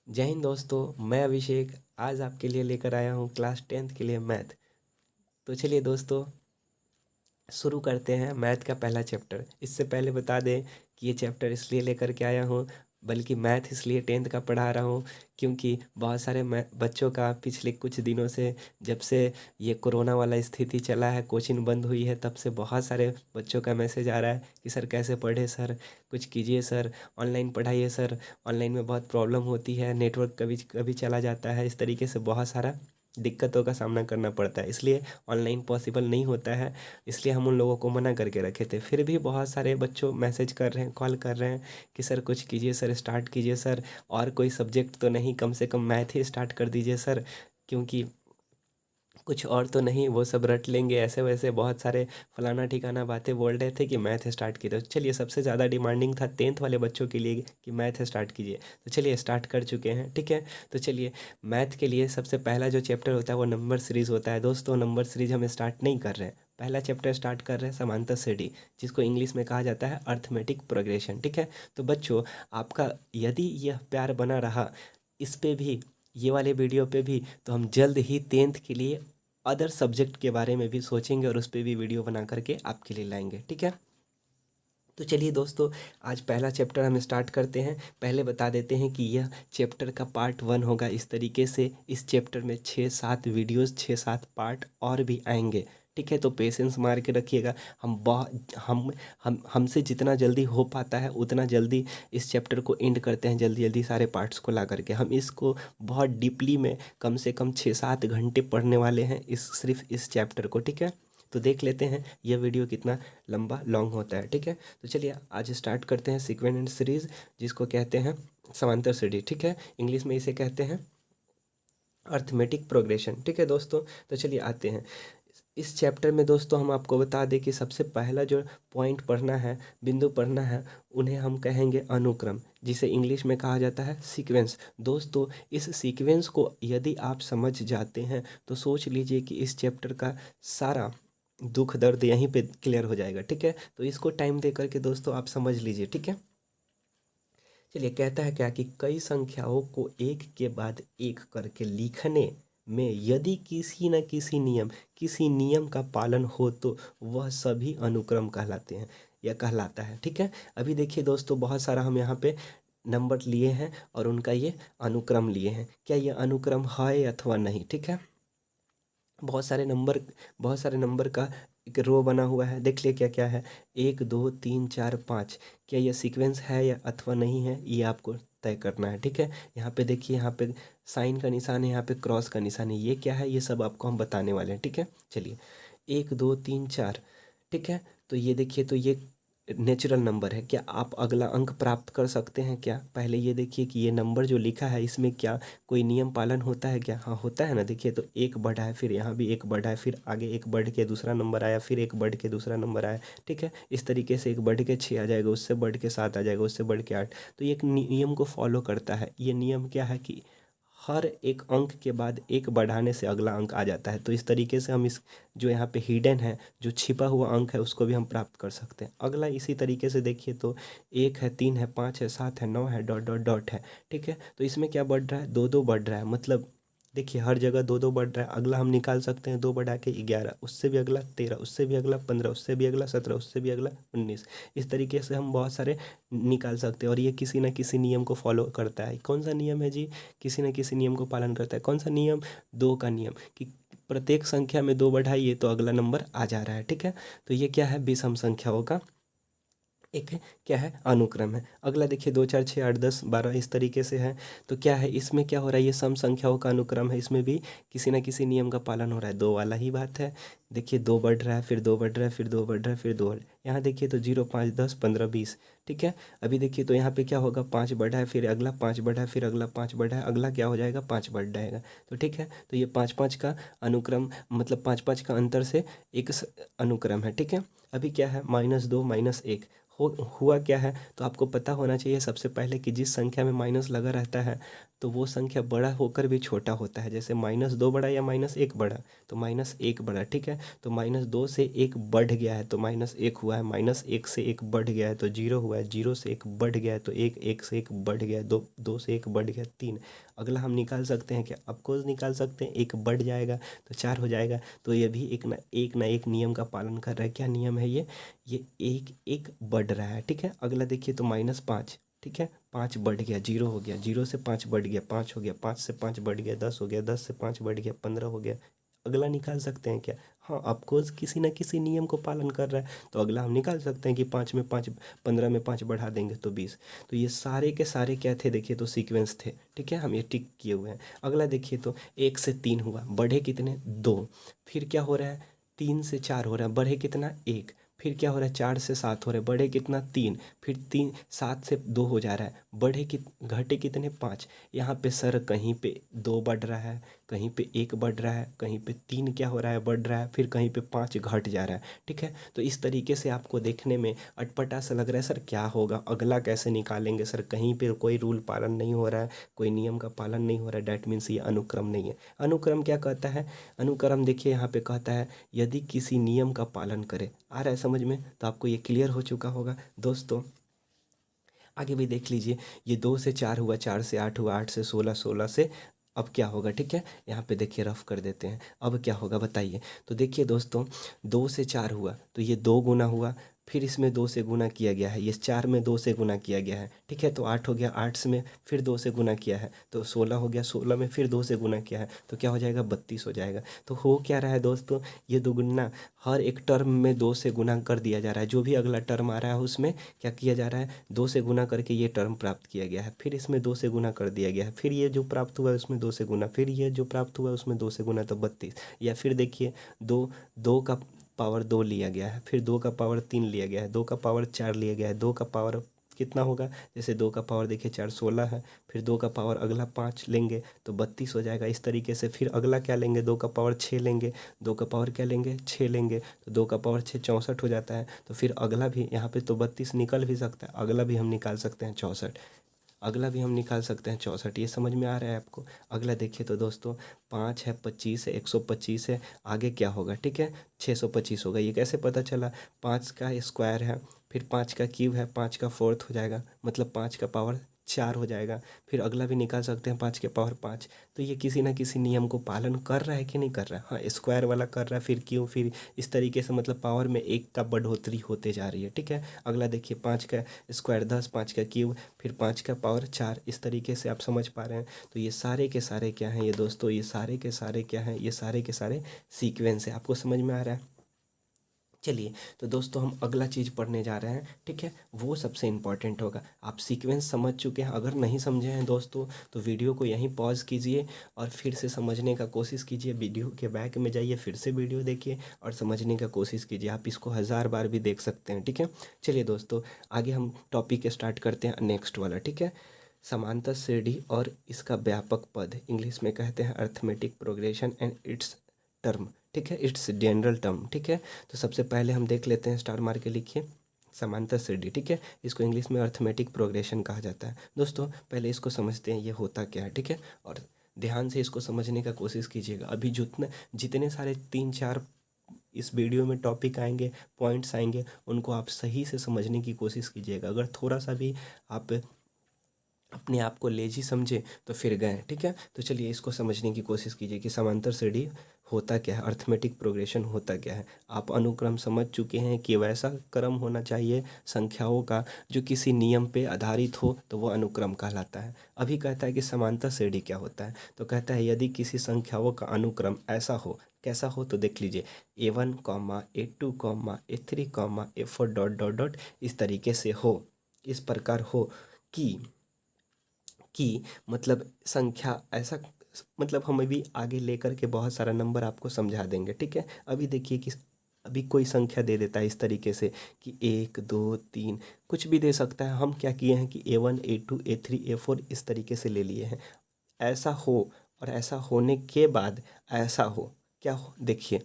जय हिंद दोस्तों, मैं अभिषेक आज आपके लिए लेकर आया हूँ क्लास 10th के लिए मैथ। तो चलिए दोस्तों, शुरू करते हैं मैथ का पहला चैप्टर। इससे पहले बता दें कि ये चैप्टर इसलिए लेकर के आया हूँ, बल्कि मैथ इसलिए 10th का पढ़ा रहा हूँ क्योंकि बहुत सारे बच्चों का पिछले कुछ दिनों से, जब से ये कोरोना वाला स्थिति चला है, कोचिंग बंद हुई है, तब से बहुत सारे बच्चों का मैसेज आ रहा है कि सर कैसे पढ़े सर, कुछ कीजिए सर, ऑनलाइन पढ़ाइए सर, ऑनलाइन में बहुत प्रॉब्लम होती है, नेटवर्क कभी कभी चला जाता है। इस तरीके से बहुत सारा दिक्कतों का सामना करना पड़ता है, इसलिए ऑनलाइन पॉसिबल नहीं होता है। इसलिए हम उन लोगों को मना करके रखे थे। फिर भी बहुत सारे बच्चों मैसेज कर रहे हैं, कॉल कर रहे हैं कि सर कुछ कीजिए सर, स्टार्ट कीजिए सर, और कोई सब्जेक्ट तो नहीं, कम से कम मैथ ही स्टार्ट कर दीजिए सर, क्योंकि कुछ और तो नहीं, वो सब रट लेंगे, ऐसे वैसे बहुत सारे फलाना ठिकाना बातें बोल रहे थे कि मैथ स्टार्ट कीजिए। तो चलिए, सबसे ज़्यादा डिमांडिंग था 10th वाले बच्चों के लिए कि मैथ स्टार्ट कीजिए। तो चलिए स्टार्ट कर चुके हैं, ठीक है। तो चलिए, मैथ के लिए सबसे पहला जो चैप्टर होता है वो नंबर सीरीज़ होता है। दोस्तों, नंबर सीरीज हम स्टार्ट नहीं कर रहे हैं, पहला चैप्टर स्टार्ट कर रहे हैं समांतर श्रेणी, जिसको इंग्लिश में कहा जाता है अर्थमेटिक प्रोग्रेशन, ठीक है। तो बच्चों, आपका यदि यह प्यार बना रहा इस पे भी, ये वाले वीडियो पे भी, तो हम जल्द ही 10th के लिए अदर सब्जेक्ट के बारे में भी सोचेंगे और उस पर भी वीडियो बना करके आपके लिए लाएंगे, ठीक है। तो चलिए दोस्तों, आज पहला चैप्टर हम स्टार्ट करते हैं। पहले बता देते हैं कि यह चैप्टर का पार्ट 1 होगा। इस तरीके से इस चैप्टर में 6-7 वीडियोस, 6-7 पार्ट और भी आएंगे, ठीक है। तो पेशेंस मार के रखिएगा। हम बहुत हमसे जितना जल्दी हो पाता है उतना जल्दी इस चैप्टर को एंड करते हैं, जल्दी जल्दी सारे पार्ट्स को ला करके। हम इसको बहुत डीपली में कम से कम 6-7 घंटे पढ़ने वाले हैं, सिर्फ इस चैप्टर को, ठीक है। तो देख लेते हैं यह वीडियो कितना लंबा लॉन्ग होता है, ठीक है। तो चलिए आज स्टार्ट करते हैं सीक्वेंट एंड सीरीज, जिसको कहते हैं समांतर श्रेणी, ठीक है। इंग्लिश में इसे कहते हैं अर्थमेटिक प्रोग्रेशन, ठीक है दोस्तों। तो चलिए आते हैं इस चैप्टर में। दोस्तों, हम आपको बता दें कि सबसे पहला जो पॉइंट पढ़ना है, बिंदु पढ़ना है, उन्हें हम कहेंगे अनुक्रम, जिसे इंग्लिश में कहा जाता है सीक्वेंस। दोस्तों, इस सीक्वेंस को यदि आप समझ जाते हैं तो सोच लीजिए कि इस चैप्टर का सारा दुख दर्द यहीं पे क्लियर हो जाएगा, ठीक है। तो इसको टाइम दे करके दोस्तों आप समझ लीजिए, ठीक है। चलिए, कहता है क्या कि कई संख्याओं को एक के बाद एक करके लिखने में यदि किसी नियम का पालन हो तो वह सभी अनुक्रम कहलाते हैं या कहलाता है, ठीक है। अभी देखिए दोस्तों, बहुत सारा हम यहाँ पे नंबर लिए हैं और उनका ये अनुक्रम लिए हैं। क्या ये अनुक्रम है अथवा नहीं, ठीक है। बहुत सारे नंबर का एक रो बना हुआ है, देख लिए क्या क्या है, 1 2 3 4 5। क्या ये सीक्वेंस है या अथवा नहीं है, ये आपको तय करना है, ठीक है। यहाँ पे देखिए, यहाँ पे साइन का निशान है, यहाँ पे क्रॉस का निशान है, ये क्या है, ये सब आपको हम बताने वाले हैं, ठीक है। चलिए, 1 2 3 4, ठीक है। तो ये देखिए, तो ये नेचुरल नंबर है। क्या आप अगला अंक प्राप्त कर सकते हैं क्या? पहले ये देखिए कि ये नंबर जो लिखा है इसमें क्या कोई नियम पालन होता है क्या? हाँ, होता है ना। देखिए, तो एक बढ़ा है, फिर यहाँ भी एक बढ़ा है, फिर आगे एक बढ़ के दूसरा नंबर आया, फिर एक बढ़ के दूसरा नंबर आया, ठीक है। इस तरीके से एक बढ़ के 6 आ जाएगा, उससे बढ़ के 7 आ जाएगा, उससे बढ़ के 8। तो ये एक नियम को फॉलो करता है। ये नियम क्या है कि हर एक अंक के बाद एक बढ़ाने से अगला अंक आ जाता है। तो इस तरीके से हम इस जो यहाँ पे हिडन है, जो छिपा हुआ अंक है, उसको भी हम प्राप्त कर सकते हैं। अगला इसी तरीके से देखिए, तो 1 है, 3 है, 5 है, 7 है, 9 है, डॉट डॉट डॉट है, ठीक है। तो इसमें क्या बढ़ रहा है, दो दो बढ़ रहा है, मतलब देखिए हर जगह दो दो बढ़ रहा है। अगला हम निकाल सकते हैं, 2 बढ़ा के 11, उससे भी अगला 13, उससे भी अगला 15, उससे भी अगला 17, उससे भी अगला 19। इस तरीके से हम बहुत सारे निकाल सकते हैं, और ये किसी न किसी नियम को फॉलो करता है। कौन सा नियम है जी? किसी न किसी नियम को पालन करता है। कौन सा नियम? 2 का नियम, कि प्रत्येक संख्या में 2 बढ़ाइए तो अगला नंबर आ जा रहा है, ठीक है। तो ये क्या है, विषम संख्याओं का एक क्या है, अनुक्रम है। अगला देखिए, 2 4 6 8 10 12, इस तरीके से है। तो क्या है, इसमें क्या हो रहा है, ये सम संख्याओं का अनुक्रम है, इसमें भी किसी न किसी नियम का पालन हो रहा है। 2 वाला ही बात है। देखिए, 2 बढ़ रहा है, फिर 2 बढ़ रहा है, फिर 2 बढ़ रहा है, फिर 2 यहाँ देखिए, तो 0 5 10 15 20, ठीक है। अभी देखिए, तो यहाँ पे क्या होगा, 5 बढ़ा है, फिर अगला 5 बढ़ा है, फिर अगला 5 बढ़ा है, अगला क्या हो जाएगा, 5 बढ़ जाएगा। तो ठीक है, तो ये 5 5 का अनुक्रम, मतलब 5 5 का अंतर से एक अनुक्रम है, ठीक है। अभी क्या है, -2 -1 हो हुआ क्या है, तो आपको पता होना चाहिए सबसे पहले कि जिस संख्या में माइनस लगा रहता है तो वो संख्या बड़ा होकर भी छोटा होता है। जैसे -2 बड़ा या -1 बड़ा, तो -1 बड़ा, ठीक है। तो -2 से 1 बढ़ गया है तो -1 हुआ है, -1 से 1 बढ़ गया है तो 0 हुआ है, 0 से 1 बढ़ गया है तो 1, 1 से 1 बढ़ गया है, 2 से 1 बढ़ गया 3। अगला हम निकाल सकते हैं क्या? ऑफकोर्स निकाल सकते हैं, 1 बढ़ जाएगा तो 4 हो जाएगा। तो ये भी एक नियम का पालन कर रहा है। क्या नियम है ये एक एक बढ़ रहा है, ठीक है। अगला देखिए तो -5, ठीक है, 5 बढ़ गया, 0 हो गया, 0 से 5 बढ़ गया, 5 हो गया, 5 से 5 बढ़ गया, 10 हो गया, 10 से 5 बढ़ गया, 15 हो गया। अगला निकाल सकते हैं क्या? हाँ, ऑफकोर्स किसी ना किसी नियम को पालन कर रहा है, तो अगला हम निकाल सकते हैं कि 5 में 5, 15 में 5 बढ़ा देंगे तो 20। तो ये सारे के सारे क्या थे देखिए, तो सीक्वेंस थे, ठीक है, हम ये टिक किए हुए हैं। अगला देखिए तो 1 से 3 हुआ, बढ़े कितने? 2। फिर क्या हो रहा है? 3 से 4 हो रहा है, बढ़े कितना? 1। फिर क्या हो रहा है? 4 से 7 हो रहा है, बढ़े कितना? 3। फिर 7 से 2 हो जा रहा है, घटे कितने? 5। यहाँ पे सर कहीं पे 2 बढ़ रहा है, कहीं पे 1 बढ़ रहा है, कहीं पे 3 क्या हो रहा है? बढ़ रहा है, फिर कहीं पे 5 घट जा रहा है, ठीक है। तो इस तरीके से आपको देखने में अटपटा सा लग रहा है, सर क्या होगा, अगला कैसे निकालेंगे सर, कहीं पे कोई रूल पालन नहीं हो रहा है, कोई नियम का पालन नहीं हो रहा है, डैट मीन्स ये अनुक्रम नहीं है। अनुक्रम क्या कहता है? अनुक्रम देखिए यहाँ पे कहता है यदि किसी नियम का पालन करे। आ रहा है समझ में? तो आपको ये क्लियर हो चुका होगा दोस्तों। आगे भी देख लीजिए, ये 2 से 4 हुआ, 4 से 8 हुआ, 8 से 16, 16 से अब क्या होगा, ठीक है। यहाँ पे देखिए रफ कर देते हैं, अब क्या होगा बताइए। तो देखिए दोस्तों, 2 से 4 हुआ तो ये 2 गुना हुआ, फिर इसमें 2 से गुना किया गया है, ये 4 में 2 से गुना किया गया है, ठीक है। तो 8 हो गया, 8 में फिर 2 से गुना किया है तो 16 हो गया, 16 में फिर 2 से गुना किया है तो क्या हो जाएगा? 32 हो जाएगा। तो हो क्या रहा है दोस्तों, ये दोगुना हर एक टर्म में 2 से गुना कर दिया जा रहा है। जो भी अगला टर्म आ रहा है उसमें क्या किया जा रहा है? 2 से गुना करके ये टर्म प्राप्त किया गया है, फिर इसमें 2 से गुना कर दिया गया है, फिर ये जो प्राप्त हुआ है उसमें 2 से गुना, फिर ये जो प्राप्त हुआ है उसमें 2 से गुना, तो 32। या फिर देखिए, दो दो का पावर 2 लिया गया है, फिर 2 का पावर 3 लिया गया है, 2 का पावर 4 लिया गया है, 2 का पावर कितना होगा? जैसे 2 का पावर देखिए 4, 16 है, फिर 2 का पावर अगला 5 लेंगे तो 32 हो जाएगा। इस तरीके से फिर अगला क्या लेंगे? 2 का पावर 6 लेंगे, 2 का पावर क्या लेंगे? 6 लेंगे, तो 2 का पावर 6, 64 हो जाता है। तो फिर अगला भी यहाँ पे तो 32 निकल भी सकता है, अगला भी हम निकाल सकते हैं 64, अगला भी हम निकाल सकते हैं 64। ये समझ में आ रहा है आपको? अगला देखिए तो दोस्तों, 5 है, 25 है, 125 है, आगे क्या होगा, ठीक है, 625 होगा। ये कैसे पता चला? 5 का स्क्वायर है, फिर 5 का क्यूब है, 5 का फोर्थ हो जाएगा, मतलब 5 का पावर 4 हो जाएगा। फिर अगला भी निकाल सकते हैं, 5 के पावर 5। तो ये किसी ना किसी नियम को पालन कर रहा है कि नहीं कर रहा है? हाँ, स्क्वायर वाला कर रहा है, फिर क्यों, फिर इस तरीके से मतलब पावर में 1 का बढ़ोतरी होते जा रही है, ठीक है। अगला देखिए, 5 का स्क्वायर 10, 5 का क्यूब, फिर 5 का पावर 4, इस तरीके से आप समझ पा रहे हैं। तो ये सारे के सारे क्या हैं ये दोस्तों, ये सारे के सारे क्या हैं? ये सारे के सारे सीक्वेंस है। आपको समझ में आ रहा है? चलिए, तो दोस्तों हम अगला चीज़ पढ़ने जा रहे हैं, ठीक है, वो सबसे इम्पॉर्टेंट होगा। आप सीक्वेंस समझ चुके हैं, अगर नहीं समझे हैं दोस्तों तो वीडियो को यहीं पॉज कीजिए और फिर से समझने का कोशिश कीजिए। वीडियो के बैक में जाइए, फिर से वीडियो देखिए और समझने का कोशिश कीजिए। आप इसको 1000 बार भी देख सकते हैं, ठीक है। चलिए दोस्तों, आगे हम टॉपिक स्टार्ट करते हैं, नेक्स्ट वाला, ठीक है। समांतर श्रेणी और इसका व्यापक पद, इंग्लिश में कहते हैं arithmetic progression and it's term, ठीक है, इट्स जनरल टर्म, ठीक है। तो सबसे पहले हम देख लेते हैं, स्टार मार के लिखिए, समांतर श्रेणी, ठीक है। इसको इंग्लिश में अर्थमेटिक प्रोग्रेशन कहा जाता है। दोस्तों पहले इसको समझते हैं ये होता क्या है, ठीक है, और ध्यान से इसको समझने का कोशिश कीजिएगा। अभी जितने सारे 3-4 इस वीडियो में टॉपिक आएंगे, पॉइंट्स आएंगे, उनको आप सही से समझने की कोशिश कीजिएगा। अगर थोड़ा सा भी आप अपने आप को लेजी समझे तो फिर गए, ठीक है। तो चलिए इसको समझने की कोशिश कीजिए कि समांतर श्रेणी होता क्या है, अर्थमेटिक प्रोग्रेशन होता क्या है। आप अनुक्रम समझ चुके हैं कि वैसा क्रम होना चाहिए संख्याओं का जो किसी नियम पे आधारित हो, तो वो अनुक्रम कहलाता है। अभी कहता है कि समांतर श्रेणी क्या होता है, तो कहता है यदि किसी संख्याओं का अनुक्रम ऐसा हो, कैसा हो, तो देख लीजिए, A1, A2, A3, A4 dot dot dot इस तरीके से हो, इस प्रकार हो कि मतलब संख्या ऐसा, मतलब हम अभी आगे लेकर के बहुत सारा नंबर आपको समझा देंगे, ठीक है। अभी देखिए कि अभी कोई संख्या दे देता है इस तरीके से कि 1, 2, 3 कुछ भी दे सकता है। हम क्या किए हैं कि A1, A2, A3, A4 इस तरीके से ले लिए हैं। ऐसा हो और ऐसा होने के बाद ऐसा हो, क्या हो देखिए,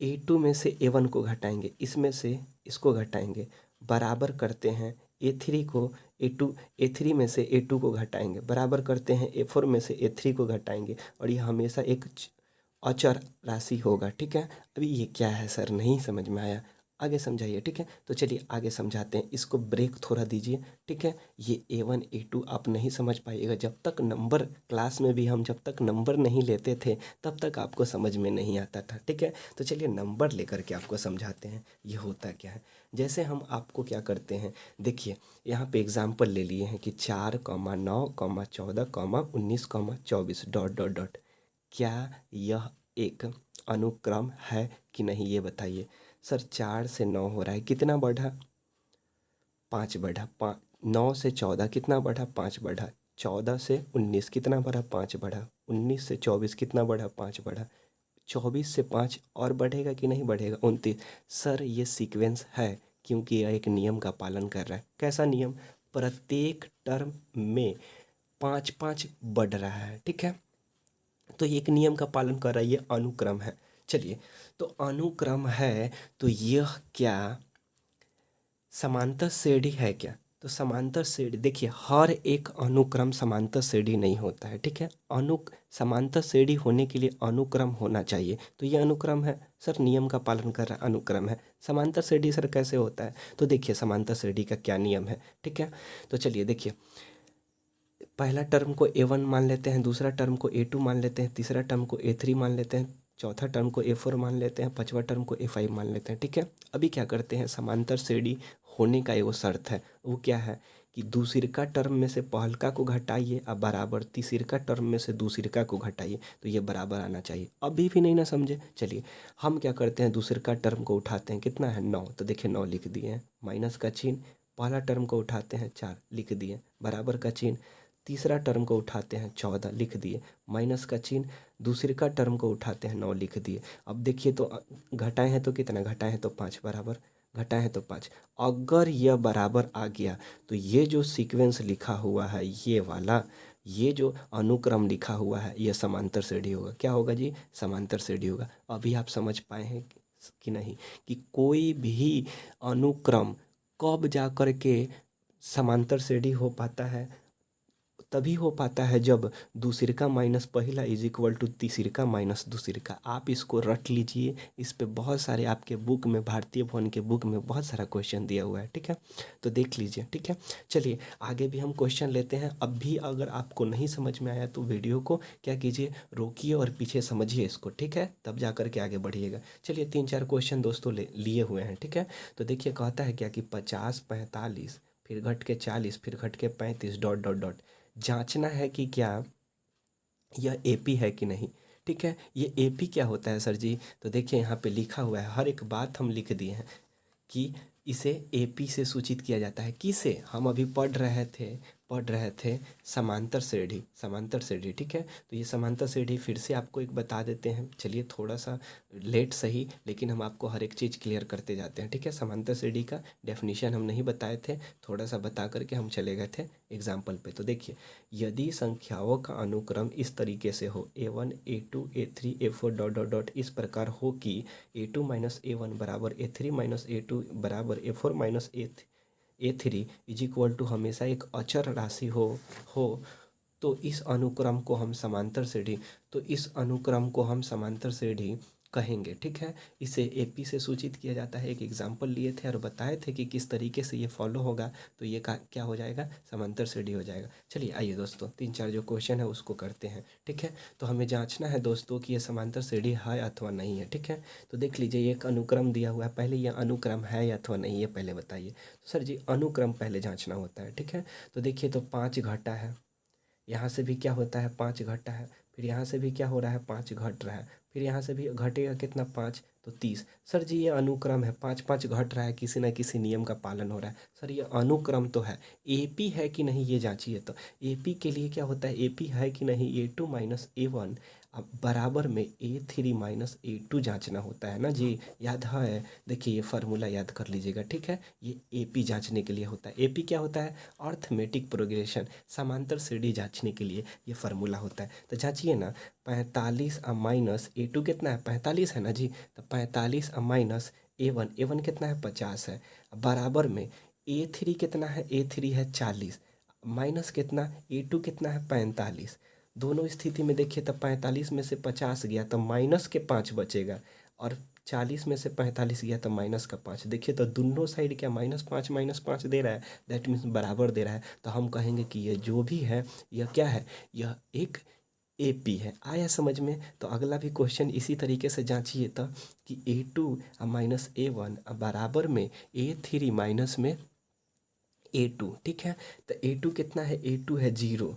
A2 में से A1 को घटाएंगे, इसमें से इसको घटाएंगे, बराबर करते हैं A3 को A2, A3 में से A2 को घटाएंगे, बराबर करते हैं A4 में से A3 को घटाएंगे, और ये हमेशा एक अचर राशि होगा। ठीक है, अभी ये क्या है सर, नहीं समझ में आया, आगे समझाइए। ठीक है, तो चलिए आगे समझाते हैं, इसको ब्रेक थोड़ा दीजिए। ठीक है, ये A1 A2 आप नहीं समझ पाइएगा जब तक नंबर, क्लास में भी हम जब तक नंबर नहीं लेते थे तब तक आपको समझ में नहीं आता था। ठीक है, तो चलिए नंबर लेकर के आपको समझाते हैं ये होता क्या है। जैसे हम आपको क्या करते हैं, देखिए यहाँ पे एग्जाम्पल ले लिए हैं कि 4,9,14,19,24 डॉट डॉट डॉट, क्या यह एक अनुक्रम है कि नहीं, ये बताइए। सर 4 से 9 हो रहा है, कितना बढ़ा, 5 बढ़ा, 9 से 14 कितना बढ़ा, 5 बढ़ा, 14 से 19 कितना बढ़ा, 5 बढ़ा, 19 से 24 कितना बढ़ा, 5 बढ़ा, 24 से 5 और बढ़ेगा कि नहीं बढ़ेगा, 29। सर ये सीक्वेंस है क्योंकि यह एक नियम का पालन कर रहा है। कैसा नियम, प्रत्येक टर्म में 5-5 बढ़ रहा है। ठीक है, तो ये एक नियम का पालन कर रहा है, ये अनुक्रम है। चलिए, तो अनुक्रम है तो यह क्या समांतर श्रेणी है क्या, तो समांतर श्रेणी, देखिए हर एक अनुक्रम समांतर श्रेणी नहीं होता है। ठीक है, समांतर श्रेणी होने के लिए अनुक्रम होना चाहिए, तो ये अनुक्रम है सर, नियम का पालन कर रहा है, अनुक्रम है। समांतर श्रेणी सर कैसे होता है, तो देखिए समांतर श्रेणी का क्या नियम है। ठीक है, तो चलिए देखिए, पहला टर्म को A1 मान लेते हैं, दूसरा टर्म को A2 मान लेते हैं, तीसरा टर्म को A3 मान लेते हैं, चौथा टर्म को A4 मान लेते हैं, पांचवा टर्म को A5 मान लेते हैं। ठीक है, अभी क्या करते हैं, समांतर श्रेणी होने का एगो शर्त है, वो क्या है कि दूसरिका टर्म में से पहलका को घटाइए और बराबर तीसरिका टर्म में से दूसरिका को घटाइए, तो ये बराबर आना चाहिए। अभी भी नहीं ना समझे, चलिए हम क्या करते हैं, दूसरिका टर्म को उठाते हैं, कितना है 9, तो देखिए 9 लिख दिए हैं, माइनस का चिन्ह, पहला टर्म को उठाते हैं 4 लिख दिए, बराबर का चिन्ह, तीसरा टर्म को उठाते हैं 14 लिख दिए, माइनस का चिन्ह, दूसरे का टर्म को उठाते हैं 9 लिख दिए। अब देखिए तो घटाए हैं तो कितना, घटाए हैं तो 5, बराबर, घटाए हैं तो 5। अगर यह बराबर आ गया तो ये जो सीक्वेंस लिखा हुआ है ये वाला, ये जो अनुक्रम लिखा हुआ है ये समांतर श्रेणी होगा। क्या होगा जी, समांतर श्रेणी होगा। अभी आप समझ पाए हैं कि नहीं, कि कोई भी अनुक्रम कब जा कर के समांतर श्रेणी हो पाता है, तभी हो पाता है जब दूसरिका माइनस पहला इज इक्वल टू तीसरिका माइनस दूसरिका। आप इसको रट लीजिए, इस पे बहुत सारे आपके बुक में, भारतीय भवन के बुक में बहुत सारा क्वेश्चन दिया हुआ है। ठीक है, तो देख लीजिए। ठीक है, चलिए आगे भी हम क्वेश्चन लेते हैं। अब भी अगर आपको नहीं समझ में आया तो वीडियो को क्या कीजिए, रोकिए और पीछे समझिए इसको। ठीक है, तब जा कर के आगे बढ़िएगा। चलिए 3-4 क्वेश्चन दोस्तों लिए हुए हैं। ठीक है, तो देखिए कहता है क्या कि 50, 45, फिर घट के 40, फिर घट के 35 डॉट डॉट डॉट, जांचना है कि क्या यह एपी है कि नहीं। ठीक है, ये एपी क्या होता है सर जी, तो देखिए यहाँ पे लिखा हुआ है, हर एक बात हम लिख दिए हैं कि इसे एपी से सूचित किया जाता है। किसे, हम अभी पढ़ रहे थे समांतर श्रेणी, समांतर श्रेणी। ठीक है, तो ये समांतर श्रेणी फिर से आपको एक बता देते हैं। चलिए थोड़ा सा लेट सही, लेकिन हम आपको हर एक चीज़ क्लियर करते जाते हैं। ठीक है, समांतर श्रेणी का डेफिनेशन हम नहीं बताए थे, थोड़ा सा बता करके हम चले गए थे एग्जाम्पल पे। तो देखिए, यदि संख्याओं का अनुक्रम इस तरीके से हो, A1 A2 A3 A4 dot dot dot, इस प्रकार हो कि A2 माइनस A1 बराबर A3 माइनस A2 बराबर A4 minus A3 is equal to हमेशा एक अचर राशि हो तो इस अनुक्रम को हम समांतर श्रेणी, तो इस अनुक्रम को हम समांतर श्रेणी कहेंगे। ठीक है, इसे एपी से सूचित किया जाता है। एक एग्जाम्पल लिए थे और बताए थे कि किस तरीके से ये फॉलो होगा, तो ये क्या हो जाएगा, समांतर श्रेणी हो जाएगा। चलिए आइए दोस्तों 3-4 जो क्वेश्चन है उसको करते हैं। ठीक है, तो हमें जांचना है दोस्तों कि ये समांतर श्रेणी है अथवा नहीं है। ठीक है, तो देख लीजिए एक अनुक्रम दिया हुआ है, पहले ये अनुक्रम है अथवा नहीं है पहले बताइए। तो सर जी अनुक्रम पहले जाँचना होता है। ठीक है, तो देखिए तो 5 घटा है, यहाँ से भी क्या होता है 5 घटा है, फिर यहाँ से भी क्या हो रहा है 5 घट रहा है, फिर यहाँ से भी घटेगा कितना 5, तो 30। सर जी ये अनुक्रम है, 5-5 घट रहा है, किसी न किसी नियम का पालन हो रहा है। सर ये अनुक्रम तो है, एपी है कि नहीं ये जांचिए। तो एपी के लिए क्या होता है, एपी है कि नहीं, A2 माइनस A1 अब बराबर में A3 माइनस A2 जांचना होता है ना जी, याद है। देखिए ये फार्मूला याद कर लीजिएगा। ठीक है, ये एपी जांचने के लिए होता है। एपी क्या होता है, अर्थमेटिक प्रोग्रेशन, समांतर श्रेणी जांचने के लिए ये फार्मूला होता है। तो जांचिए ना, 45 माइनस A2 कितना है, 45 है ना जी, तो 45 माइनस A1 कितना है 50 है, बराबर में A3 कितना है, A3 है 40, माइनस कितना A2 कितना है 45। दोनों स्थिति में देखिए तो 45 में से 50 गया तो माइनस के 5 बचेगा, और 40 में से 45 गया तो माइनस का 5। देखिए तो दोनों साइड क्या -5 दे रहा है, दैट मीन्स बराबर दे रहा है। तो हम कहेंगे कि ये जो भी है यह क्या है, यह एक AP है। आया समझ में? तो अगला भी क्वेश्चन इसी तरीके से जांचिए तो कि A2 माइनस A1 बराबर में A3 माइनस में A2। ठीक है, तो A2 कितना है, A2 है 0,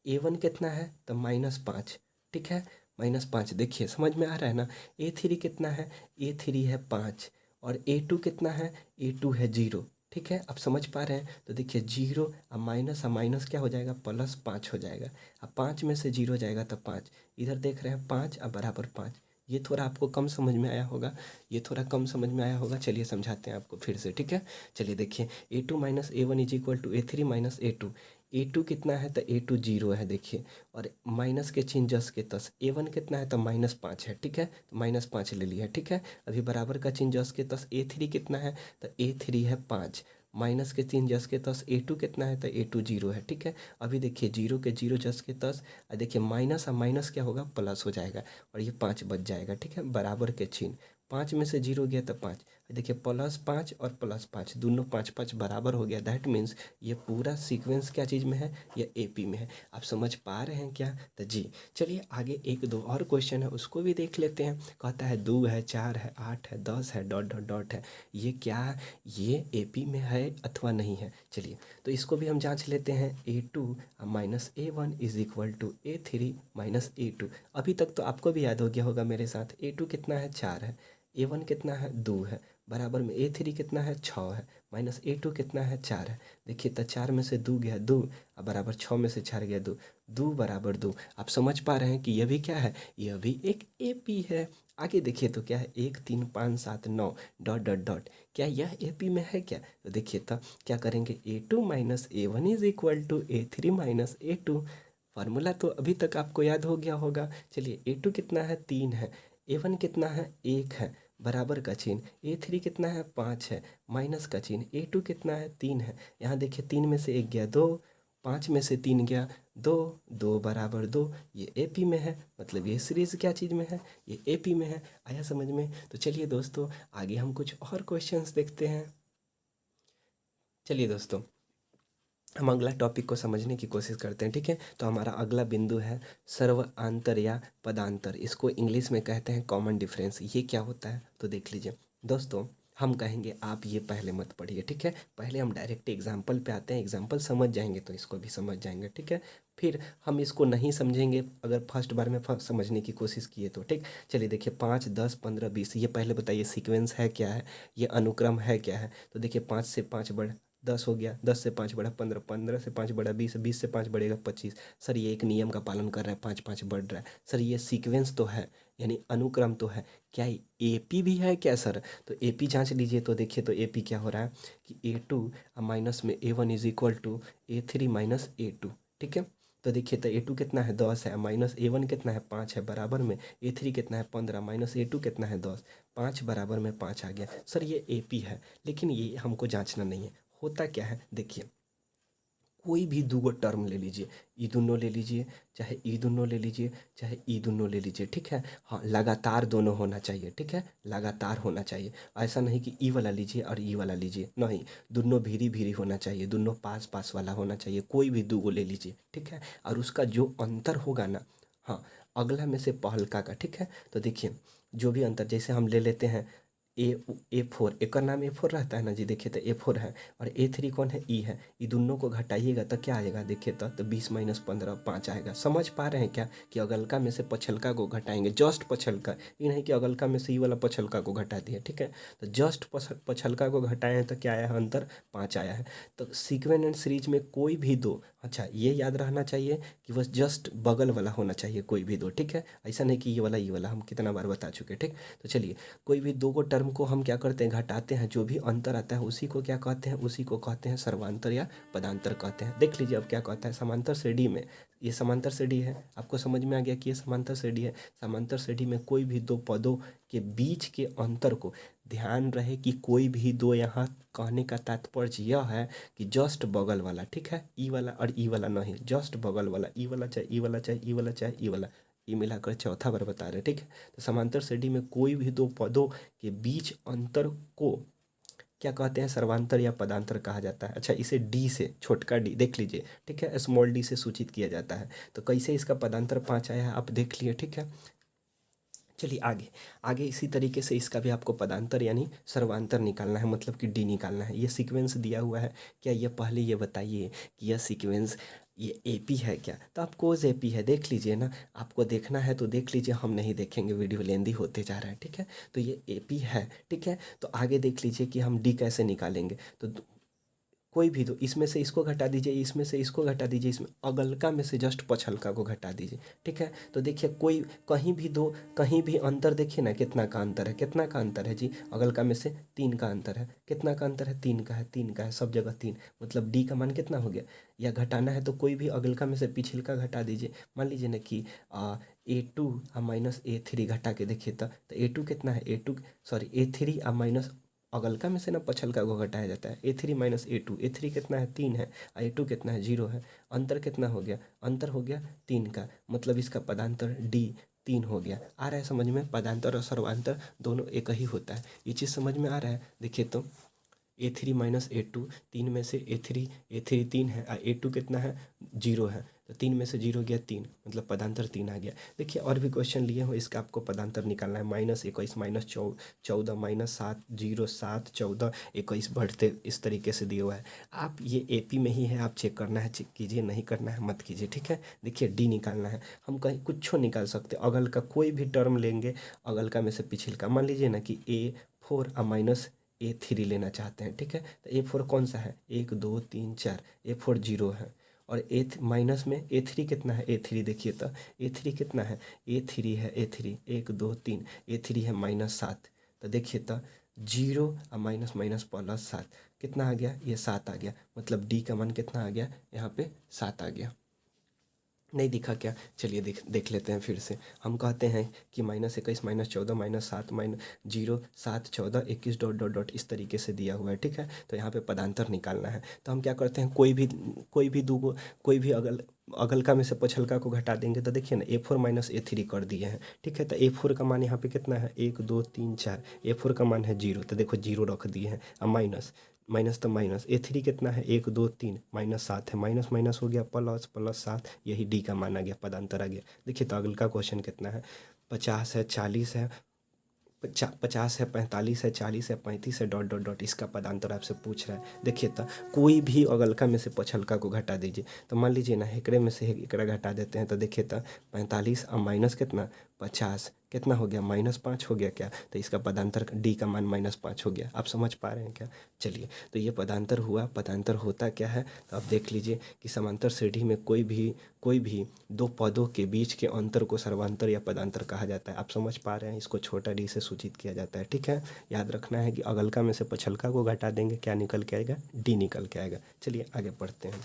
A1 कितना है तो -5। ठीक है, -5। देखिए समझ में आ रहा है ना। A3 कितना है, A3 है 5, और A2 कितना है, A2 है 0। ठीक है, अब समझ पा रहे हैं? तो देखिए 0 अब माइनस क्या हो जाएगा, +5 हो जाएगा। अब 5 में से 0 जाएगा तो 5, इधर देख रहे हैं 5 अब बराबर 5। ये थोड़ा आपको कम समझ में आया होगा, ये थोड़ा कम समझ में आया होगा। चलिए समझाते हैं आपको फिर से। ठीक है, चलिए देखिए A2 minus A1 is equal to A3 minus A2। A2 कितना है तो A2 0 है देखिए, और माइनस के चिन्ह जस के तस। A1 कितना है तो -5 है। ठीक है, तो -5 ले लिया। ठीक है, अभी बराबर का चिन्ह जस के तस। A3 कितना है तो A3 है 5, माइनस के चिन्ह जस के तस। A2 कितना है तो A2 0 है। ठीक है, अभी देखिए 0 के 0 जस के तस, और देखिए माइनस और माइनस क्या होगा, प्लस हो जाएगा, और ये 5 बच जाएगा। ठीक है, बराबर के चिन्ह, 5 में से 0 गया तो 5। देखिए +5 और +5 दोनों 5 बराबर हो गया। दैट मीन्स ये पूरा सीक्वेंस क्या चीज़ में है, ये AP में है। आप समझ पा रहे हैं क्या? तो जी चलिए आगे एक दो और क्वेश्चन है उसको भी देख लेते हैं। कहता है 2 है, 4 है, 8 है, 10 है, डॉट डॉट डॉट है। ये क्या, ये AP में है अथवा नहीं है? चलिए तो इसको भी हम जांच लेते हैं। A2 minus A1 is equal to A3 minus A2। अभी तक तो आपको भी याद हो गया होगा मेरे साथ। A2 कितना है 4 है, A1 कितना है 2 है, बराबर में A3 कितना है 6 है, माइनस A2 कितना है 4 है। देखिए तो 4 में से 2 गया 2, अब बराबर 6 में से 4 गया 2, 2 बराबर 2। आप समझ पा रहे हैं कि यह भी क्या है, यह भी एक AP है। आगे देखिए तो क्या है, 1 3 5 7 9 डॉट डॉट डॉट, क्या यह AP में है क्या? तो देखिए तो क्या करेंगे, A2 minus A1 is equal to A3 minus A2। Formula तो अभी तक आपको याद हो गया होगा। चलिए A2 कितना है 3 है, A1 कितना है 1 है, बराबर का चिन्ह। A3 कितना है 5 है, माइनस का चिन्ह। A2 कितना है 3 है, यहाँ देखिए 3 में से 1 गया 2, 5 में से 3 गया 2, 2 बराबर 2। ये AP में है, मतलब ये सीरीज क्या चीज़ में है, ये AP में है। आया समझ में? तो चलिए दोस्तों आगे हम कुछ और क्वेश्चंस देखते हैं। चलिए दोस्तों हम अगला टॉपिक को समझने की कोशिश करते हैं। ठीक है, तो हमारा अगला बिंदु है सर्वांतर या पदांतर। इसको इंग्लिश में कहते हैं कॉमन डिफरेंस। ये क्या होता है तो देख लीजिए दोस्तों। हम कहेंगे आप ये पहले मत पढ़िए। ठीक है, पहले हम डायरेक्ट एग्जाम्पल पे आते हैं। एग्जाम्पल समझ जाएंगे तो इसको भी समझ जाएंगे। ठीक है, फिर हम इसको नहीं समझेंगे अगर फर्स्ट बार में समझने की कोशिश किए तो। ठीक, चलिए देखिए 5 10 15 20, ये पहले बताइए सीक्वेंस है क्या है, ये अनुक्रम है क्या है? तो देखिए 5 से 5 बढ़ 10 हो गया, 10 से 5 बढ़ा 15, 15 से 5 बढ़ा 20, 20 से 5 बढ़ेगा 25। सर ये एक नियम का पालन कर रहा है, 5 5 बढ़ रहा है। सर ये सीक्वेंस तो है, यानी अनुक्रम तो है। क्या AP भी है क्या सर? तो AP जांच लीजिए तो देखिए तो AP क्या हो रहा है कि A2 माइनस में A1 is equal to A3 minus A2। ठीक है, तो देखिए तो A2 कितना है 10 है, माइनस A1 कितना है 5 है, बराबर में A3 कितना है 15, माइनस A2 कितना है 10, 5 बराबर में 5 आ गया। सर ये AP है, लेकिन ये हमको जांचना नहीं है। होता क्या है देखिए, कोई भी दो टर्म ले लीजिए, ई दोनों ले लीजिए, चाहे ई दोनों ले लीजिए, चाहे ई दोनों ले लीजिए। ठीक है, हाँ लगातार दोनों होना चाहिए। ठीक है, लगातार होना चाहिए। ऐसा नहीं कि ई वाला लीजिए और ई वाला लीजिए, नहीं, दोनों भीरी भीरी होना चाहिए, दोनों पास पास वाला होना चाहिए। कोई भी दो ले लीजिए। ठीक है, और उसका जो अंतर होगा ना, हाँ, अगला में से पहलका का। ठीक है, तो देखिए जो भी अंतर, जैसे हम ले लेते हैं A4, एक का नाम A4 रहता है ना जी। देखिए तो A4 है, और A3 कौन है, E है। ये दोनों को घटाइएगा तो क्या आएगा, देखिए तो 20 माइनस 15 5 आएगा। समझ पा रहे हैं क्या कि अगलका में से पछलका को घटाएंगे, जस्ट पछलका, ये नहीं कि अगलका में से ई वाला पछलका को घटा दिया। ठीक है, तो जस्ट पछलका को घटाए हैं तो क्या आया है, अंतर 5 आया है। तो सीक्वेंस एंड सीरीज में कोई भी दो, अच्छा ये याद रहना चाहिए कि बस जस्ट बगल वाला होना चाहिए कोई भी दो। ठीक है, ऐसा नहीं कि ये वाला हम कितना बार बता चुके। ठीक, तो चलिए कोई भी दो को टर्म टर्म को हम क्या करते हैं, घटाते हैं, जो भी अंतर आता है उसी को क्या कहते हैं, उसी को कहते हैं सर्वांतर या पदांतर कहते हैं। देख लीजिए अब क्या कहता है, समांतर श्रेणी में, ये समांतर श्रेणी है, आपको समझ में आ गया कि ये समांतर श्रेणी है। समांतर श्रेणी में कोई भी दो पदों के बीच के अंतर को, ध्यान रहे कि कोई भी दो, यहाँ कहने का तात्पर्य यह है कि जस्ट बगल वाला, ठीक है, ई वाला और ई वाला नहीं, जस्ट बगल वाला, ई वाला चाहे ई वाला चाहे ई वाला चाहे ई वाला, ये मिलाकर चौथा बार बता रहे हैं, ठीक है। तो समांतर श्रेणी में कोई भी दो पदों के बीच अंतर को क्या कहते हैं, सर्वांतर या पदांतर कहा जाता है। अच्छा, इसे डी से, छोटका डी देख लीजिए, ठीक है, स्मॉल डी से सूचित किया जाता है। तो कैसे इसका पदांतर 5 आया है आप देख लिए, ठीक है। चलिए आगे, आगे इसी तरीके से इसका भी आपको पदांतर यानी सर्वांतर निकालना है, मतलब कि डी निकालना है। ये सीक्वेंस दिया हुआ है क्या, ये पहले ये बताइए कि यह सीक्वेंस ये एपी है क्या। तो आप कोस एपी है, देख लीजिए ना, आपको देखना है तो देख लीजिए, हम नहीं देखेंगे, वीडियो लेंदी होते जा रहा है, ठीक है। तो ये एपी है, ठीक है। तो आगे देख लीजिए कि हम डी कैसे निकालेंगे। तो कोई भी दो, इसमें से इसको घटा दीजिए, इसमें से इसको घटा दीजिए, इसमें अगलका में से जस्ट पछलका को घटा दीजिए, ठीक है। तो देखिए कोई कहीं भी दो, कहीं भी अंतर देखिए ना, कितना का अंतर है, कितना का अंतर है जी, अगलका में से 3 का अंतर है, कितना का अंतर है, 3 का है, 3 का है, सब जगह 3, मतलब डी का मान कितना हो गया। या घटाना है तो कोई भी अगलका में से पिछलका घटा दीजिए। मान लीजिए ना कि A2 माइनस A3 घटा के देखिए, तो A2 कितना है, A2 सॉरी A3 माइनस अगलका में से ना पछलका को घटाया जाता है। A3 माइनस A2, A3 कितना है 3 है, A2 कितना है 0 है। अंतर कितना हो गया, अंतर हो गया 3 का, मतलब इसका पदांतर D 3 हो गया। आ रहा है समझ में, पदांतर और सर्वांतर दोनों एक ही होता है, ये चीज़ समझ में आ रहा है। देखिए तो A3 माइनस A2, 3 में से A3 3 है, A2 कितना है 0 है, तो 3 में से 0 गया 3, मतलब पदांतर 3 आ गया। देखिए और भी क्वेश्चन लिए हो, इसका आपको पदांतर निकालना है। -21 माइनस 14 माइनस 7 0 7 14 21 बढ़ते इस तरीके से दिया हुआ है। आप ये AP में ही है, आप चेक करना है चेक कीजिए, नहीं करना है मत कीजिए, ठीक है। देखिए D निकालना है, हम कहीं कुछ निकाल सकते, अगल का कोई भी टर्म लेंगे, अगल का में से पिछल का, मान लीजिए ना कि A4 माइनस A3 लेना चाहते हैं, ठीक है। तो A4 कौन सा है, 1 2 3 4, A4 0 है। और माइनस में A3 कितना है, A3 देखिए तो A3 कितना है, A3 है, A3 1 2 3, A3 है -7। तो देखिए तो 0 और माइनस माइनस प्लस 7 कितना आ गया, ये 7 आ गया, मतलब D का मान कितना आ गया, यहाँ पे 7 आ गया। नहीं दिखा क्या, चलिए देख लेते हैं फिर से। हम कहते हैं कि -21 -14 -7 -0 7 14 21 डॉट डॉट डॉट इस तरीके से दिया हुआ है, ठीक है। तो यहाँ पे पदांतर निकालना है, तो हम क्या करते हैं, कोई भी दूगो, कोई भी अगलका में से पछलका को घटा देंगे। तो देखिए ना A4 माइनस A3 कर दिए हैं, ठीक है। तो A4 का मान यहाँ पे कितना है, 1 2 3 4, A4 का मान है 0, तो देखो 0 रख दिए हैं। अब माइनस माइनस तो माइनस, A3 कितना है 1 2 3 -7 है, माइनस माइनस हो गया प्लस, प्लस 7, यही D का मान आ गया, पदांतर आ गया। देखिए तो अगल का क्वेश्चन कितना है, 50 है 40 है, 50 है 45 है 40 है 35 है डॉट डॉट डॉट, इसका पदांतर आपसे पूछ रहा है। देखिए तो कोई भी अगलका में से पछलका को घटा दीजिए। तो मान लीजिए ना एकड़े में से एकड़ा घटा देते हैं, तो देखिए तो 45 और माइनस कितना 50 कितना हो गया, -5 हो गया क्या। तो इसका पदांतर D का मान -5 हो गया। आप समझ पा रहे हैं क्या। चलिए तो ये पदांतर हुआ, पदांतर होता क्या है, तो आप देख लीजिए कि समांतर श्रेणी में कोई भी दो पदों के बीच के अंतर को सर्वांतर या पदांतर कहा जाता है। आप समझ पा रहे हैं, इसको छोटा D से सूचित किया जाता है, ठीक है। याद रखना है कि अगलका में से पछलका को घटा देंगे, क्या निकल के आएगा, D निकल के आएगा। चलिए आगे बढ़ते हैं।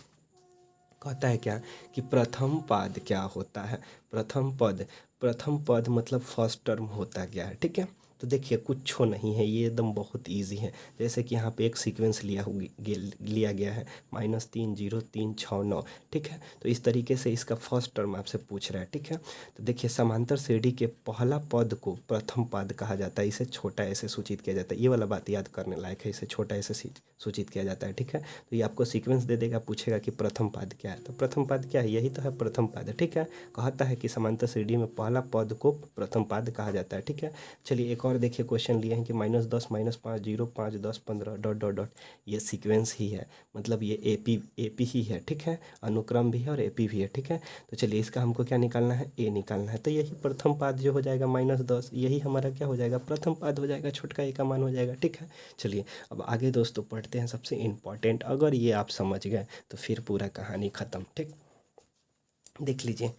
कहता है क्या कि प्रथम पद क्या होता है, प्रथम पद मतलब फर्स्ट टर्म होता क्या है, ठीक है। तो देखिए कुछ नहीं है, ये एकदम बहुत इजी है। जैसे कि यहाँ पे एक सीक्वेंस लिया गया है -3 0 3 6 9, ठीक है। तो इस तरीके से इसका फर्स्ट टर्म आपसे पूछ रहा है, ठीक है। तो देखिए समांतर श्रेणी के पहला पद को प्रथम पद कहा जाता है, इसे छोटा ऐसे सूचित किया जाता है। ये वाला बात याद करने लायक है, इसे छोटा ऐसे सूचित किया जाता है, ठीक है। तो ये आपको सीक्वेंस दे देगा, पूछेगा कि प्रथम पद क्या है, तो प्रथम पद क्या है, यही तो है प्रथम पद, ठीक है। कहता है कि समांतर श्रेणी में पहला पद को प्रथम पद कहा जाता है, ठीक है। चलिए एक और देखिए क्वेश्चन लिए हैं कि -10 -5 0 5 10 15 डॉट डॉट डॉट, ये सीक्वेंस ही है, मतलब ये एपी ही है, ठीक है। अनुक्रम भी है और एपी भी है, ठीक है। तो चलिए इसका हमको क्या निकालना है, ए निकालना है। तो यही प्रथम पद जो हो जाएगा -10, यही हमारा क्या हो जाएगा, प्रथम पद हो जाएगा, छोटका ए का मान हो जाएगा, ठीक है। चलिए अब आगे दोस्तों पढ़ते हैं सबसे इम्पॉर्टेंट, अगर ये आप समझ गए तो फिर पूरा कहानी ख़त्म, ठीक। देख लीजिए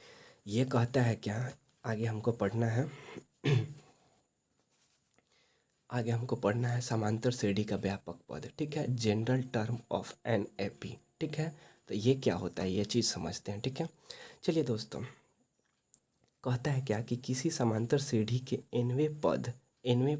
ये कहता है क्या, आगे हमको पढ़ना है आगे हमको पढ़ना है समांतर श्रेणी का व्यापक पद, ठीक है, general term of an A P, ठीक है। तो ये क्या होता है, ये चीज़ समझते हैं, ठीक है। चलिए दोस्तों, कहता है क्या कि किसी समांतर श्रेणी के एनवें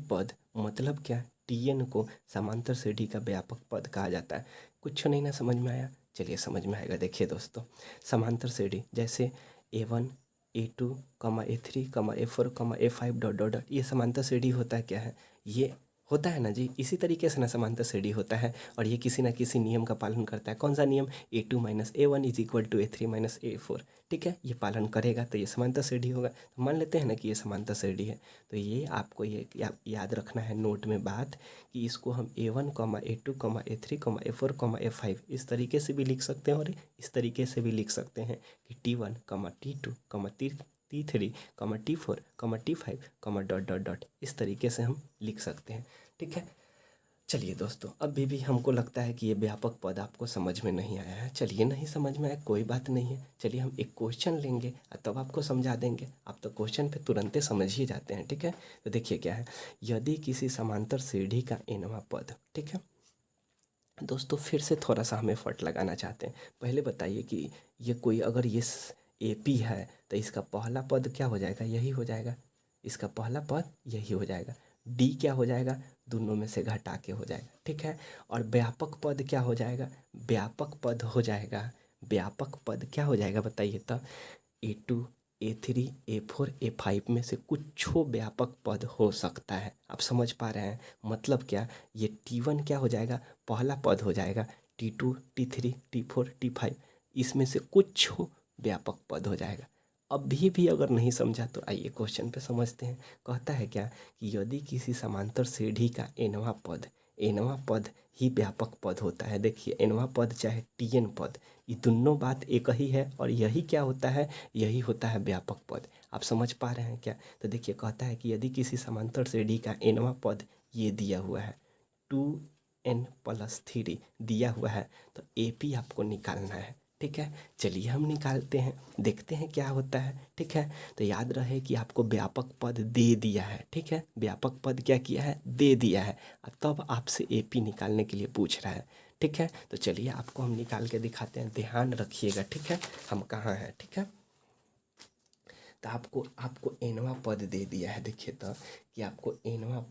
पद मतलब क्या, टीएन को समांतर श्रेणी का व्यापक पद कहा जाता है। कुछ नहीं ना समझ में आया, चलिए समझ में आएगा। देखिए दोस्तों, समांतर श्रेणी जैसे A1 A2 A3 A4 A5 dot dot dot, ये समांतर श्रेणी होता है क्या है, ये होता है ना जी, इसी तरीके से ना समांतर श्रेणी होता है। और ये किसी ना किसी नियम का पालन करता है। कौन सा नियम, A2 - A1 = A3 - A4, ठीक है। ये पालन करेगा तो ये समांतर श्रेणी होगा। तो मान लेते हैं ना कि ये समांतर श्रेणी है। तो ये आपको ये याद रखना है नोट में बात, कि इसको हम A1 A2 A3 A4 A5 इस तरीके से भी लिख सकते हैं, और इस तरीके से भी लिख सकते हैं कि T1 T2 T3 T4 T5 dot dot dot, इस तरीके से हम लिख सकते हैं, ठीक है। चलिए दोस्तों, अभी भी हमको लगता है कि ये व्यापक पद आपको समझ में नहीं आया है। चलिए, नहीं समझ में आया कोई बात नहीं है। चलिए हम एक क्वेश्चन लेंगे और तब आपको समझा देंगे। आप तो क्वेश्चन पे तुरंत समझ ही जाते हैं, ठीक है। तो देखिए क्या है, यदि किसी समांतर श्रेणी का nवां पद, ठीक है दोस्तों, फिर से थोड़ा सा हमें फट लगाना चाहते हैं। पहले बताइए कि ये कोई अगर ये AP है तो इसका पहला पद क्या हो जाएगा, यही हो जाएगा। इसका पहला पद यही हो जाएगा। D क्या हो जाएगा, दोनों में से घटा के हो जाएगा, ठीक है। और व्यापक पद क्या हो जाएगा, व्यापक पद हो जाएगा, व्यापक पद क्या हो जाएगा बताइए तो, A2 A3 A4 A5 में से कुछो व्यापक पद हो सकता है। आप समझ पा रहे हैं, मतलब क्या, ये T1 क्या हो जाएगा, पहला पद हो जाएगा। T2 T3 T4 T5 इसमें से कुछ व्यापक पद हो जाएगा। अभी भी अगर नहीं समझा तो आइए क्वेश्चन पे समझते हैं। कहता है क्या कि यदि किसी समांतर श्रेणी का nवां पद ही व्यापक पद होता है। देखिए, nवां पद चाहे Tn पद, ये दोनों बात एक ही है, और यही क्या होता है, यही होता है व्यापक पद। आप समझ पा रहे हैं क्या। तो देखिए, कहता है कि यदि किसी समांतर श्रेणी का nवां पद ये दिया हुआ है 2n+3 दिया हुआ है, तो AP आपको निकालना है, ठीक है। चलिए हम निकालते हैं, देखते हैं क्या होता है, ठीक है। तो याद रहे कि आपको व्यापक पद दे दिया है, ठीक है। व्यापक पद क्या किया है, दे दिया है, तब आपसे AP निकालने के लिए पूछ रहा है, ठीक है। तो चलिए आपको हम निकाल के दिखाते हैं, ध्यान रखिएगा, ठीक है, हम कहाँ हैं, ठीक है। तो आपको nवां पद दे दिया है। देखिए तो कि आपको nवां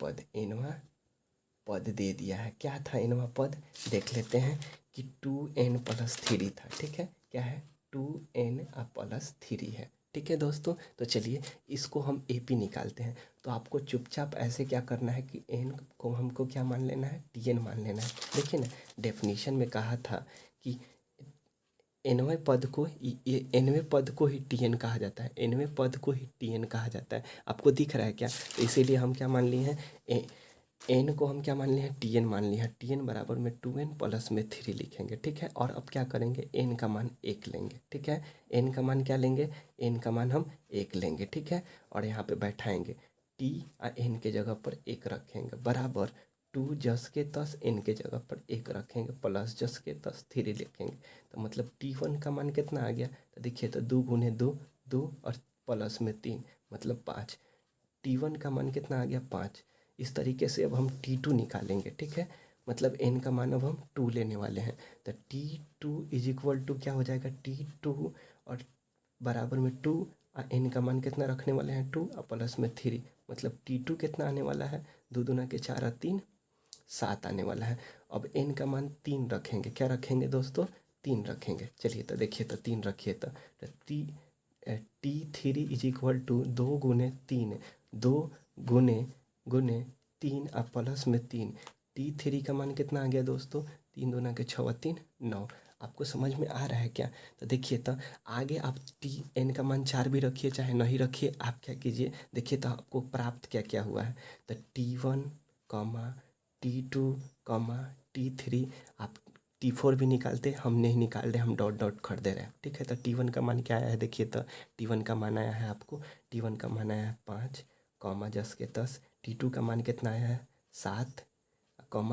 पद दे दिया है। क्या था nवां पद, देख लेते हैं कि 2n+3 था, ठीक है। क्या है, 2n+3 है, ठीक है दोस्तों। तो चलिए इसको हम AP निकालते हैं। तो आपको चुपचाप ऐसे क्या करना है कि n को हमको क्या मान लेना है, Tn मान लेना है। देखिए ना, डेफिनेशन में कहा था कि nवें पद को nवें पद को ही Tn कहा जाता है, nवें पद को ही Tn कहा जाता है। आपको दिख रहा है क्या, तो इसीलिए हम क्या मान लिए हैं, n को हम क्या मान लिए हैं, Tn मान लिया है। Tn बराबर में 2n+3 लिखेंगे, ठीक है। और अब क्या करेंगे, n का मान 1 लेंगे, ठीक है। n का मान क्या लेंगे, n का मान हम 1 लेंगे, ठीक है। और यहाँ पे बैठाएंगे, t और n के जगह पर 1 रखेंगे, बराबर 2 जस के तस n के जगह पर 1 रखेंगे, प्लस जस के तस 3 लिखेंगे। तो मतलब T1 का मान कितना आ गया, तो देखिए तो 2 × 2 2 और प्लस में 3 मतलब 5। T1 का मान कितना आ गया, 5। इस तरीके से अब हम T2 निकालेंगे, ठीक है। मतलब n का मान अब हम 2 लेने वाले हैं। तो T2 क्या हो जाएगा, T2 और बराबर में 2 और n का मान कितना रखने वाले हैं, 2 और प्लस में 3, मतलब T2 कितना आने वाला है, 2 दूना के 4 और 3 7 आने वाला है। अब n का मान 3 रखेंगे, क्या रखेंगे दोस्तों, 3 रखेंगे। चलिए तो देखिए तो 3 रखिए तो T3 = 2 × 3, 2 × 3 और प्लस में 3। T3 का मान कितना आ गया दोस्तों, 3 दूना के 6 और 3 9। आपको समझ में आ रहा है क्या। तो देखिए तो आगे आप Tn का मान 4 भी रखिए चाहे नहीं रखिए, आप क्या कीजिए, देखिए तो आपको प्राप्त क्या क्या हुआ है। तो T1, T2, T3, आप T4 भी निकालते, हम नहीं निकाल रहे, हम डॉट डॉट कर दे रहे हैं, ठीक है। तो T1 का मान क्या आया है, देखिए तो T1 का मान आया है आपको, T1 का मान आया है 5, जस के 10। T2 का मान कितना आया है, 7,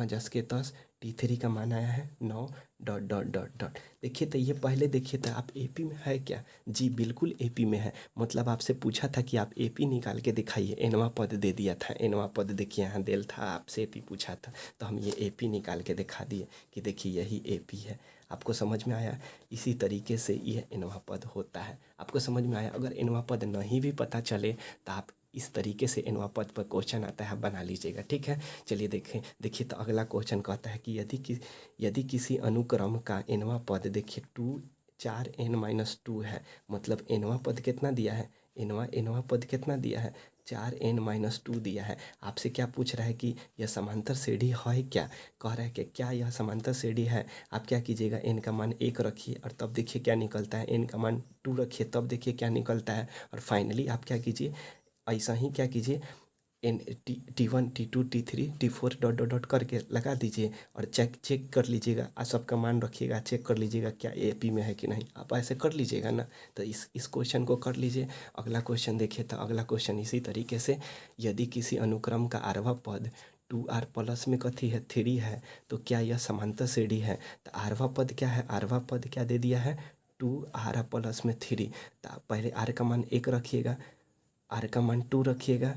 जस के 10। T3 का मान आया है 9 डॉट डॉट डॉट डॉट। देखिए तो ये पहले देखिए तो आप AP में है क्या? जी बिल्कुल AP में है। मतलब आपसे पूछा था कि आप AP निकाल के दिखाइए, nवां पद दे दिया था, nवां पद देखिए यहाँ देल था, आपसे AP पूछा था तो हम ये AP निकाल के दिखा दिए कि देखिए यही AP है। आपको समझ में आया? इसी तरीके से यह nवां पद होता है। आपको समझ में आया? अगर nवां पद नहीं भी पता चले तो आप इस तरीके से nवां पद पर क्वेश्चन आता है, बना लीजिएगा। ठीक है, चलिए देखिए तो अगला क्वेश्चन कहता है कि यदि किसी अनुक्रम का nवां पद देखिए 4n-2 है, मतलब nवां पद कितना दिया है, nवां पद कितना दिया है, 4n-2 दिया है। आपसे क्या पूछ रहा है कि यह समांतर श्रेणी है क्या? कह रहा है कि क्या यह समांतर श्रेणी है। आप क्या कीजिएगा, n का मान 1 रखिए और तब देखिए क्या निकलता है, n का मान 2 रखिए तब देखिए क्या निकलता है। और फाइनली आप क्या कीजिए, ऐसा ही क्या कीजिए, T1 T2 T3 T4 dot dot dot करके लगा दीजिए और चेक कर लीजिएगा। सबका मान रखिएगा, चेक कर लीजिएगा क्या AP में है कि नहीं। आप ऐसे कर लीजिएगा ना। तो इस क्वेश्चन को कर लीजिए। अगला क्वेश्चन देखिए तो अगला क्वेश्चन इसी तरीके से, यदि किसी अनुक्रम का आरवा पद 2r प्लस में कथी है 3 है तो क्या यह समांतर श्रेणी है। तो आरवा पद क्या है, आरवा पद क्या दे दिया है, 2r प्लस में 3। तो पहले r का मान 1 रखिएगा, r का मान 2 रखिएगा,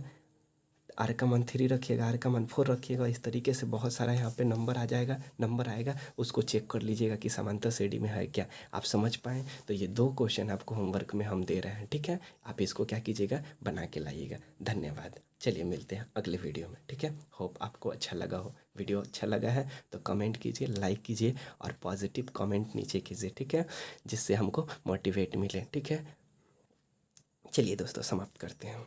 आर का मान 3 रखिएगा, आर का मान 4 रखिएगा। इस तरीके से बहुत सारा यहाँ पे नंबर आ जाएगा, नंबर आएगा, उसको चेक कर लीजिएगा कि समांतर श्रेणी में है क्या। आप समझ पाएँ तो ये 2 क्वेश्चन आपको होमवर्क में हम दे रहे हैं। ठीक है, आप इसको क्या कीजिएगा, बना के लाइएगा। धन्यवाद। चलिए मिलते हैं अगले वीडियो में। ठीक है, होप आपको अच्छा लगा हो। वीडियो अच्छा लगा है तो कमेंट कीजिए, लाइक कीजिए और पॉजिटिव कमेंट नीचे कीजिए। ठीक है, जिससे हमको मोटिवेट मिले। ठीक है, चलिए दोस्तों समाप्त करते हैं।